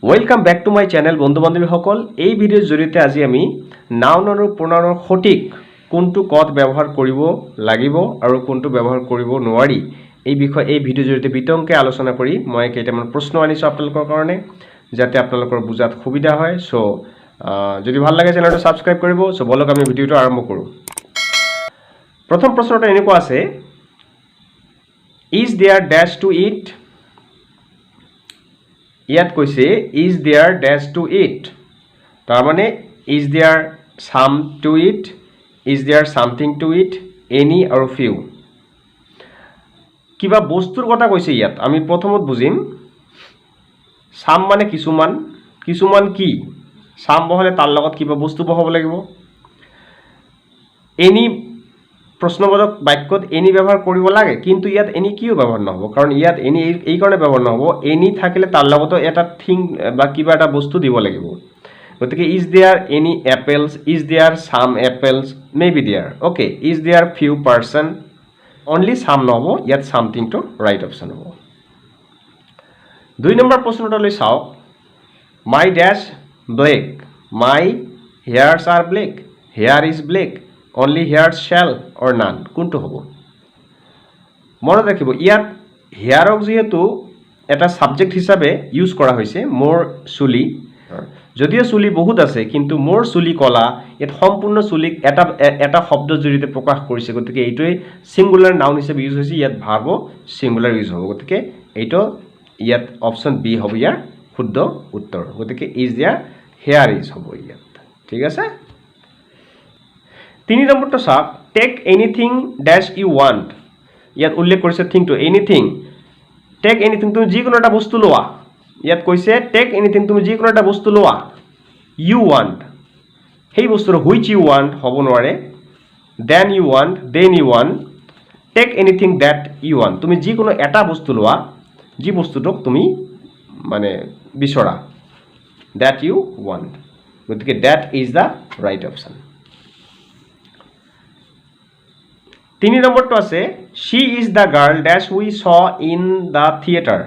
Welcome back to my channel বন্ধু বান্ধবীসকল। এই ভিডিওৰ জৰিয়তে আজি আমি নাউন আৰু প্ৰনাউনৰ সঠিক কোনটো কত ব্যৱহাৰ কৰিব লাগিব আৰু কোনটো ব্যৱহাৰ কৰিব নোৱাৰি এই বিষয় এই ভিডিওৰ জৰিয়তে বিতংকে আলোচনা কৰি মই কেইটামান প্ৰশ্ন আনিছো আপোনালোকৰ কাৰণে যাতে আপোনালোকৰ বুজাত সুবিধা হয়। সো যদি ভাল লাগে চ্যানেলটো সাবস্ক্ৰাইব কৰিব। সো বলক আমি ভিডিওটো আৰম্ভ কৰো। প্ৰথম প্ৰশ্নটো এনেকুৱা আছে, is there dash to it? ইয়াত কৈছে is there dash to it, তাৰ মানে is there some to it, is there something to it, any আৰু ফিউ। কিবা বস্তুৰ কথা কৈছে ইয়াত। আমি প্ৰথমত বুজিম সাম মানে কিছুমান, কিছুমান কি? সাম বহালে তাৰ লগত কিবা বস্তু বহাব লাগিব। এনি প্ৰশ্নবোধক বাক্যত এনি ব্যৱহাৰ কৰিব লাগে, কিন্তু ইয়াত এনি কিয় ব্যৱহাৰ নহব? কাৰণ ইয়াত এনি এই কাৰণে ব্যৱহাৰ নহব, এনি থাকিলে তাৰ লগতো এটা থিং বা কিবা এটা বস্তু দিব লাগিব। গতিকে is there any apples, is there some apples, may be there. Okay, is there few person, only some নহব, ইয়াত সামথিংটো ৰাইট অপশ্যন হ'ব। 2 নম্বৰ প্ৰশ্নটোলৈ চাওক, my dash black, my hairs are black, hair is black, only hair shall or none, কোনটো হ'ব? মনত ৰাখিব ইয়াত হেয়াৰক যিহেতু এটা সাবজেক্ট হিচাপে ইউজ কৰা হৈছে, মোৰ চুলি, যদিও চুলি বহুত আছে কিন্তু মোৰ চুলি কলা, ইয়াত সম্পূৰ্ণ চুলিক এটা শব্দৰ জৰিয়তে প্ৰকাশ কৰিছে। গতিকে এইটোৱে সিঙ্গুলাৰ নাউন হিচাপে ইউজ হৈছে, ইয়াত ভাৰ্ব সিঙ্গুলাৰ ইউজ হ'ব। গতিকে এইটো ইয়াত অপশ্যন বি হ'ব ইয়াৰ শুদ্ধ উত্তৰ। গতিকে ইজ দেয়াৰ হেয়াৰ ইজ হ'ব ইয়াত। ঠিক আছে। 3 নম্বৰটো চাওক, take anything dash you want. ইয়াত উল্লেখ কৰিছে থিংটো, এনিথিং। টেক এনিথিং, তুমি যিকোনো এটা বস্তু লোৱা। ইয়াত কৈছে টেক এনিথিং, তুমি যিকোনো এটা বস্তু লোৱা। ইউ ৱান্ট, সেই বস্তুটো হুইচ ইউ ৱান্ট হ'ব নোৱাৰে। Then you want, then you want, take anything that you want, তুমি যিকোনো এটা বস্তু লোৱা যি বস্তুটোক তুমি মানে বিচৰা। দ্যাট ইউ ৱান্ট, গতিকে that is the right option. 3 নম্বৰটো আছে, she is the girl dash we saw in the theatre.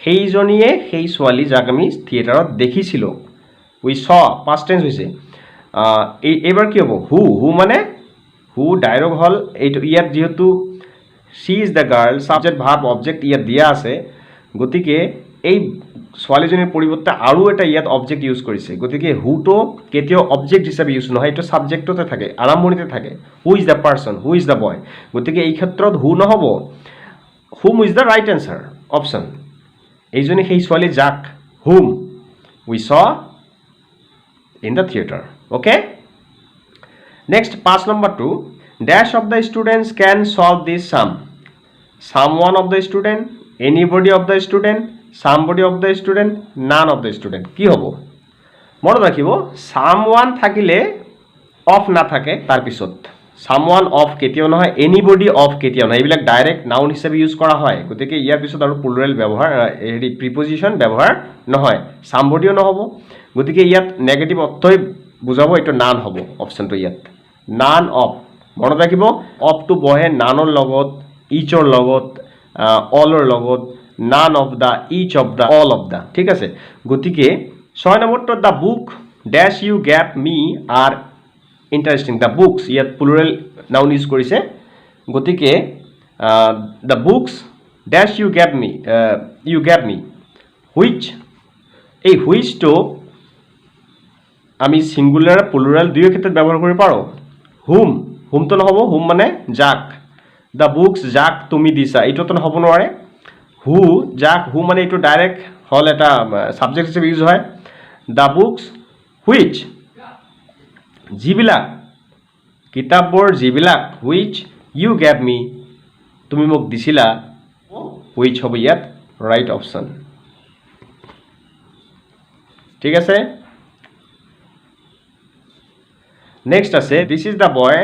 সেইজনীয়ে সেই ছোৱালী যাক আমি থিয়েটাৰত দেখিছিলোঁ। উই স পাষ্ট টেন্স হৈছে। এইবাৰ কি হ'ব? হু, হু মানে হু ডাইলগ হ'ল এইটো। ইয়াত যিহেতু she is the girl, subject verb object ইয়াত দিয়া আছে, গতিকে এই ছোৱালীজনীৰ পৰিৱৰ্তে আৰু এটা ইয়াত অবজেক্ট ইউজ কৰিছে। গতিকে হুটো কেতিয়াও অবজেক্ট হিচাপে ইউজ নহয়, এইটো সাবজেক্টতে থাকে, আৰম্ভণিতে থাকে। Who is the person, who is the boy, গতিকে এই ক্ষেত্ৰত হু নহ'ব, whom is the right answer option. এইজনী সেই ছোৱালী যাক, whom we saw in the theatre. Okay, next 5 নম্বৰটো, dash of the students can solve this sum. someone of the student, anybody of the student, somebody of the student, none of the student, কি হ'ব? মনত ৰাখিব someone থাকিলে of নাথাকে তাৰ পিছত। someone of কেতিয়াও নহয়, anybody অফ কেতিয়াও নহয়, এইবিলাক ডাইৰেক্ট নাউন হিচাপে ইউজ কৰা হয়। গতিকে ইয়াৰ পিছত আৰু প্লুৰেল ব্যৱহাৰ, হেৰি প্ৰিপজিশ্যন ব্যৱহাৰ নহয়, somebodyও নহ'ব। গতিকে ইয়াত নেগেটিভ অৰ্থই বুজাব, এইটো নান হ'ব অপশ্যনটো ইয়াত। নান অফ, মনত ৰাখিব অফটো বহে নানৰ লগত, ইচৰ লগত, অলৰ লগত, none of the, each of the, all of the. ঠিক আছে। গতিকে 6 নম্বৰটো, the book dash you gave me are interesting. The books ইয়াত প্লুৰেল নাউন ইউজ কৰিছে। গতিকে the books dash you gave me, which, এই হুইচটো আমি সিঙ্গুলাৰ প্লুৰেল দুয়ো ক্ষেত্ৰত ব্যৱহাৰ কৰিব পাৰোঁ। হুম, হুমটো নহ'ব, হুম মানে যাক। দ্য বুকছ যাক তুমি দিছা, এইটোতো হ'ব নোৱাৰে। হু যাক, হু মানে এইটো ডাইৰেক্ট হ'ল এটা সাবজেক্ট হিচাপে ইউজ হয়। দ্য বুকছ হুইচ, যিবিলাক কিতাপবোৰ যিবিলাক, হুইচ ইউ গেভ মি, তুমি মোক দিছিলা, হুইচ হ'ব ইয়াত ৰাইট অপশ্যন। ঠিক আছে। নেক্সট আছে, this is the boy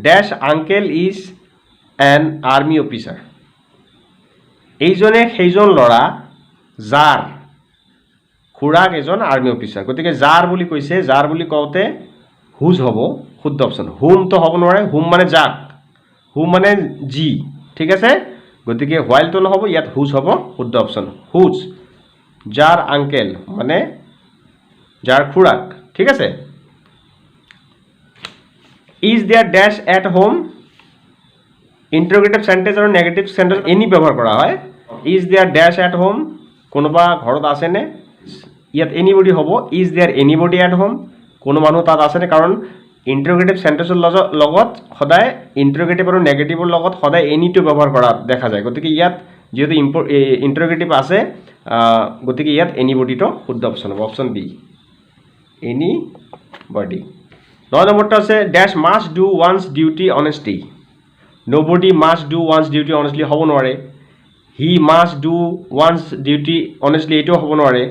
dash uncle is an army officer. এইজনে সেইজন ল'ৰা যাৰ খুৰাক এজন আৰ্মি অফিচাৰ। গতিকে যাৰ বুলি কৈছে, যাৰ বুলি কওঁতে হুজ হ'ব শুদ্ধ অপশ্যন। হুমটো হ'ব নোৱাৰে, হুম মানে যাক, হুম মানে যি। ঠিক আছে। গতিকে হোৱাইলটো নহ'ব, ইয়াত হুজ হ'ব শুদ্ধ অপশ্যন, হুজ। যাৰ আংকেল মানে যাৰ খুৰাক ঠিক আছে is there dash at home interrogative sentence আৰু নেগেটিভ সেন্টেন্স এনি ব্যৱহাৰ কৰা হয় is there dash at home কোনোবা ঘৰত আছেনে ইয়াত এনিবডি হ'ব is there anybody at home কোনো মানুহ তাত আছেনে কাৰণ ইন্টাৰোগেটিভ সেন্টেন্সৰ লগত সদায় ইন্টাৰোগেটিভ আৰু নেগেটিভৰ লগত সদায় এনিটো ব্যৱহাৰ কৰা দেখা যায় গতিকে ইয়াত যেহেতু ইন্টাৰোগেটিভ আছে গতিকে ইয়াত এনিবডিটো শুদ্ধ অপশ্যন হ'ব অপশ্যন বি এনিবডি 9 নম্বৰটো আছে dash must do one's duty honestly nobody must do one's duty honestly হ'ব নোৱাৰে he must do one's duty honestly এটো হ'ব নোৱাৰে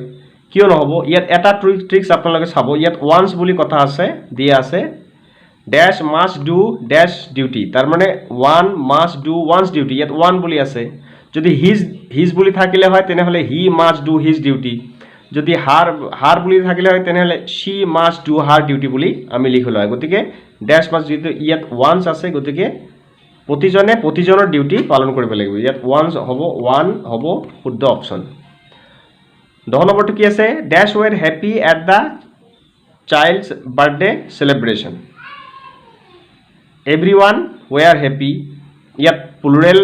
কিয় নহব ইয়াত এটা ট্ৰিক্স আপোনালোকে চাব ইয়াত once বুলি কথা আছে দিয়া আছে dash must do dash duty তাৰ মানে one must do one's duty ইয়াত one বুলি আছে যদি his বুলি থাকিলে হয় তেনেহলে he must do his duty যদি her বুলি থাকিলে হয় তেনেহলে she must do her duty বুলি আমি লিখিলো হয় গতিকে dash must যেটো ইয়াত once আছে গতিকে প্ৰতিজনৰ ডিউটি পালন কৰিব লাগিব ইয়াত ওয়ান্স হ'ব ওয়ান হ'ব শুদ্ধ অপচন 10 নম্বৰটো কি আছে dash were happy at the child's birthday celebration everyone were happy ইয়াত প্লুৰেল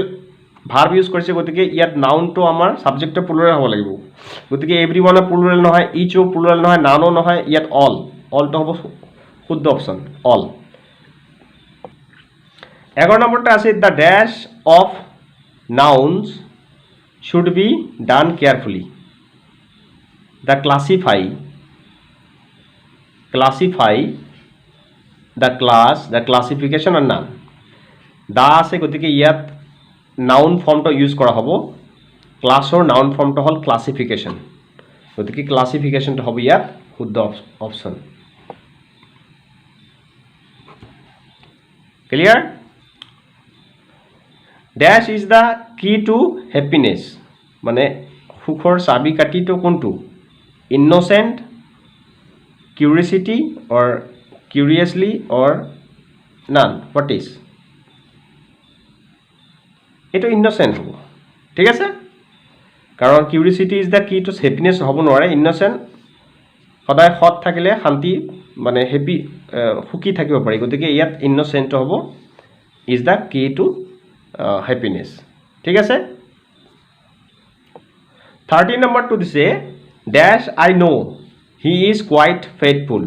ভাৰ্ব ইউজ কৰিছে গতিকে ইয়াত নাউনটো আমাৰ সাবজেক্টৰ প্লুৰেল হ'ব লাগিব গতিকে এভৰিওয়ানৰ প্লুৰেল নহয় ইচও প্লুৰেল নহয় নানো নহয় ইয়াত অলটো হ'ব শুদ্ধ অপচন অল 11 নম্বৰটা আছে the dash of nouns should be done carefully the classify the class the classification or noun দা আছে গতিকে ইয়াত নাউন ফর্মটো ইউজ কৰা হ'ব ক্লাছৰ নাউন ফৰ্মটো হল ক্লাসিফিকেশন গতিকে ক্লাসিফিকেশনটো হ'ব ইয়াত শুদ্ধ option clear dash is the key to happiness মানে সুখৰ চাবি কাঠিটো কোনটো innocent curiosity or curiously or none what is এটা ইনোসেন্ট হ'ব ঠিক আছে কাৰণ curiosity is the key to happiness হ'ব নোৱাৰে ইনোসেন্ট সদায় সৎ থাকিলে শান্তি মানে হ্যাপি সুখী থাকিব পাৰি গতিকে ইয়াত ইনোসেন্ট হ'ব is the key two happiness ঠিক আছে 13 number to দিছে dash I know he is quite faithful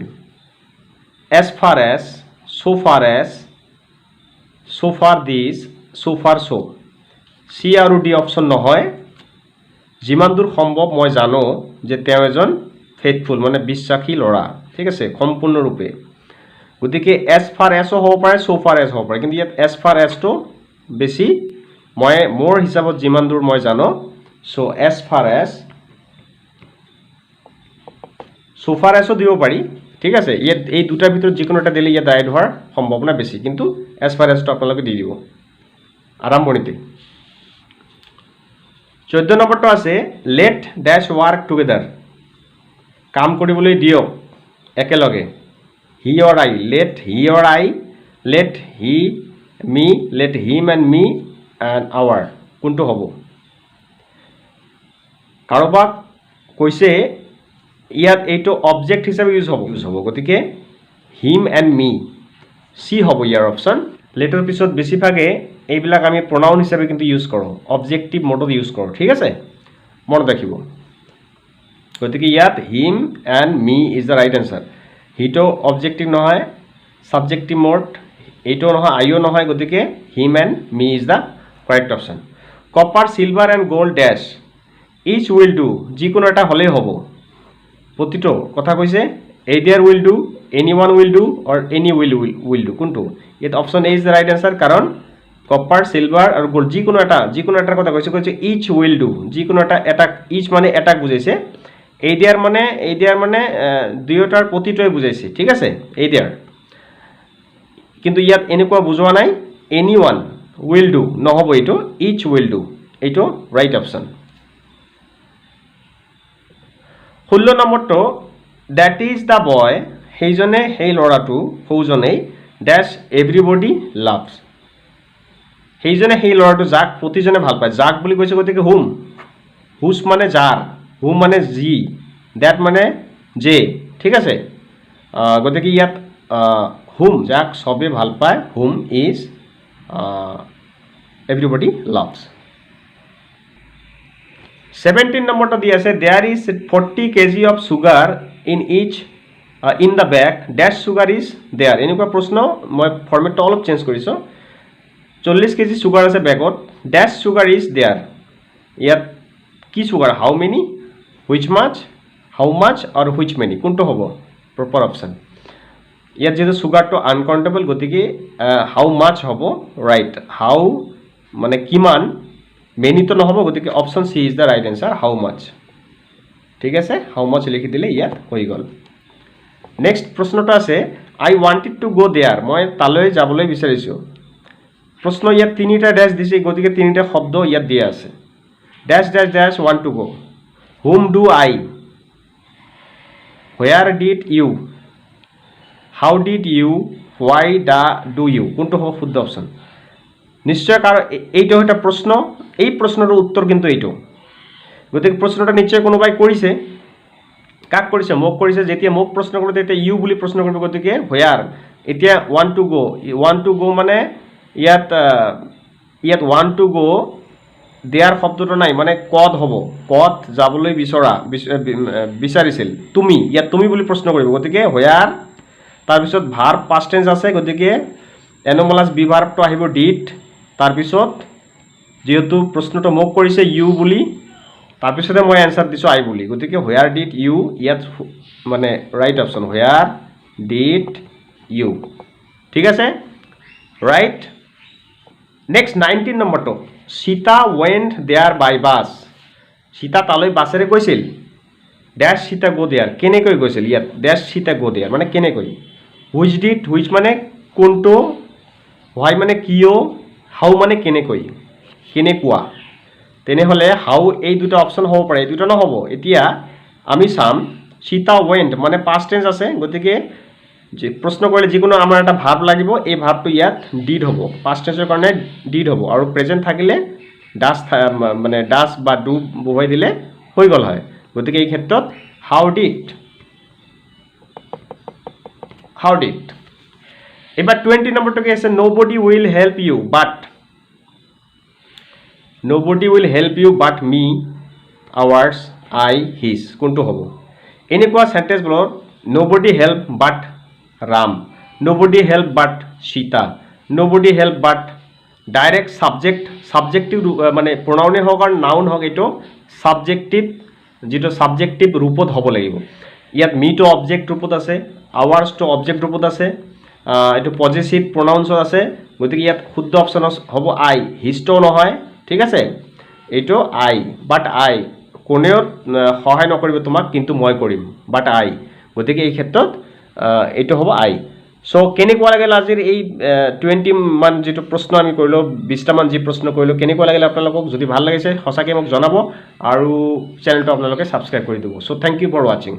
as far as so far as so far this so far so C আৰু D অপচন নহয় যিমান দূৰ সম্ভৱ মই জানো যে তেওঁ এজন ফেথফুল মানে বিশ্বাসী ল'ৰা ঠিক আছে সম্পূৰ্ণ ৰূপে গতিকে as far as হ'ব পাৰে so far as হ'ব পাৰে কিন্তু ইয়াত as far as to বেছি মই মোৰ হিচাপত যিমান দূৰ মই জানো so as far as so far as দিব পাৰি ঠিক আছে ইয়াত এই দুটাৰ ভিতৰত যিকোনো এটা দিলে ইয়াত ৰাইট হোৱাৰ সম্ভাৱনা বেছি কিন্তু as far as টো আপোনালোকে দি দিব আৰম্ভণিতে 14 নম্বৰটো আছে let dash work together কাম কৰিবলৈ দিয়ক একেলগে he or I let he me let him and me and our কোনটো হ'ব কাৰোবাক কৈছে ইয়াত এইটো অবজেক্ট হিচাপে ইউজ হ'ব গতিকে him and me সি হ'ব ইয়াৰ অপচন লেটাৰ পিছত বেছিভাগে এইবিলাক আমি প্ৰনাউন হিচাপে কিন্তু ইউজ কৰোঁ অবজেক্টিভ মোডত ইউজ কৰোঁ ঠিক আছে মনত ৰাখিব গতিকে ইয়াত him and me is the right answer হিটো অবজেক্টিভ নহয় সাবজেক্টিভ মোড এইটো নহয় আইও নহয় গতিকে him and me is the correct option copper silver and gold dash each will do যিকোনো এটা হলে হ'ব প্ৰতিটো কথা কৈছে either will do anyone will do or any will do কোনটো ইয়াত option A is the right answer কাৰণ copper silver আৰু gold যিকোনো এটাৰ কথা কৈছে each will do যিকোনো এটা each মানে এটা বুজাইছে either মানে দুয়োটাৰ প্ৰতিটোই বুজাইছে ঠিক আছে either কিন্তু ইয়াত এনেকুৱা বুজোৱা নাই anyone will do নহব এইটো each will do এইটো right option 16 নম্বৰটো that is the boy সেইজনে সেই ল'ৰাটো সৌজনে dash everybody loves সেইজনে সেই ল'ৰাটো যাক প্ৰতিজনে ভাল পায় যাক বুলি কৈছে গতিকে whom whose মানে যাৰ হুম মানে জি, দ্যাট মানে যে, ঠিক আছে। গতিকে ইয়াত হুম যাক চবে ভাল পায়, হুম ইজ এভৰিবডি লাভছ। 17 নম্বৰটো দি আছে there is 40 kg of sugar in each in the bag, dash sugar is there. এনেকুৱা প্ৰশ্ন, মই ফৰ্মেটটো অলপ চেঞ্জ কৰিছোঁ। 40 kg চুগাৰ আছে বেগত, ডেছ চুগাৰ ইজ দেয়াৰ। ইয়াত কি sugar, how many, which much, how much আৰু হুইচ মেনি, কোনটো হ'ব প্ৰপাৰ অপশ্যন। ইয়াত যিহেতু চুগাৰটো আনকাউণ্টেবল, গতিকে হাউ মাছ হ'ব ৰাইট। হাউ মানে কিমান, মেনিটো নহ'ব, গতিকে option C is the right answer, how much. ঠিক আছে, হাউ মাছ লিখি দিলে ইয়াত হৈ গ'ল। নেক্সট প্ৰশ্নটো আছে আই ৱান্টেড টু গ' দেয়াৰ, মই তালৈ যাবলৈ বিচাৰিছোঁ। প্ৰশ্ন ইয়াত তিনিটা ডেছ দিছে, গতিকে তিনিটা শব্দ ইয়াত দিয়া আছে। ডেছ ডেছ ডেছ want to go', whom do I, where did you, how did you, why do you, কোনটো হ'ব শুদ্ধ অপশ্যন। নিশ্চয়, কাৰণ এইটো এটা প্ৰশ্ন, এই প্ৰশ্নটোৰ উত্তৰ কিন্তু এইটো। গতিকে প্ৰশ্নটা নিশ্চয় কোনোবাই কৰিছে। কাক কৰিছে, মোক কৰিছে। যেতিয়া মোক প্ৰশ্ন কৰোঁ তেতিয়া ইউ বুলি প্ৰশ্ন কৰিব, গতিকে হোৱেৰ। এতিয়া ৱান্ট টু গ', ৱান্ট টু গ' মানে ইয়াত ৱান্ট টু গ' দেয়াৰ শব্দটো নাই, মানে কত হ'ব, কত যাবলৈ বিচাৰিছিল তুমি, ইয়াত তুমি বুলি প্ৰশ্ন কৰিব, গতিকে হোৱেৰ। তাৰপিছত ভাৰ্ব পাষ্ট টেন্স আছে, গতিকে এন'মালাছ বি ভাৰ্বটো আহিব ডিড। তাৰপিছত যিহেতু প্ৰশ্নটো মোক কৰিছে ইউ বুলি, তাৰপিছতে মই এনচাৰ দিছোঁ আই বুলি, গতিকে হোৱেৰ ডিড ইউ ইয়াত মানে right option, where did you. ঠিক আছে, ৰাইট। নেক্সট 19 নম্বৰটো, Sita went there by bus, Sita তালৈ বাছেৰে গৈছিল। ডেছ সীতা গ' দেয়াৰ, কেনেকৈ গৈছিল, ইয়াত ডেছ সীতা গ' দেয়াৰ মানে কেনেকৈ। হুইচ ডিড, হুইচ মানে কোনটো, হোৱাই মানে কিয়, হাউ মানে কেনেকৈ, কেনেকুৱা। তেনেহ'লে হাউ এই দুটা অপশ্যন হ'ব পাৰে, এই দুটা নহ'ব। এতিয়া আমি চাম সীতা ৱেণ্ট মানে পাষ্ট টেন্স আছে, গতিকে প্ৰশ্ন কৰিলে যিকোনো আমাৰ এটা ভাৰ্ব লাগিব, এই ভাৰ্বটো ইয়াত ডিড হ'ব, পাষ্ট টেন্সৰ কাৰণে ডিড হ'ব, আৰু প্ৰেজেণ্ট থাকিলে ডাছ মানে ডাছ বা ডু বহুৱাই দিলে হৈ গ'ল হয়। গতিকে এই ক্ষেত্ৰত হাউ ডিড, হাউ ডিড। এবার 20 নম্বরটা কি আছে, nobody will help you but, nobody will help you but me, ours, I, his, কোনটো হ'ব। এনেকুৱা চেণ্টেঞ্চবোৰত nobody help but Ram, nobody help but Sita, nobody help but direct subjective মানে প্ৰনাউনে হওক আৰু নাউন হওক, এইটো ছাবজেক্টিভ, যিটো ছাবজেক্টিভ ৰূপত হ'ব লাগিব। ইয়াত মিটো অবজেক্ট ৰূপত আছে, আৱাৰ্ছটো অবজেক্ট ৰূপত আছে, এইটো পজিটিভ প্ৰনাউন্সত আছে, গতিকে ইয়াত শুদ্ধ অপশ্যন হ'ব আই, হিজটো নহয়। ঠিক আছে, এইটো আই, বাট আই, কোনেও সহায় নকৰিব তোমাক, কিন্তু মই কৰিম, বাট আই, গতিকে এই ক্ষেত্ৰত এইটো হ'ব আই। চ' কেনেকুৱা লাগিল আজিৰ এই 20 মান যিটো প্ৰশ্ন আমি কৰিলোঁ, 20টামান যি প্ৰশ্ন কৰিলোঁ, কেনেকুৱা লাগিলে আপোনালোকক। যদি ভাল লাগিছে সঁচাকৈ মোক জনাব, আৰু চেনেলটো আপোনালোকে ছাবস্ক্ৰাইব কৰি দিব। চ' থেংক ইউ ফৰ ৱাচিং।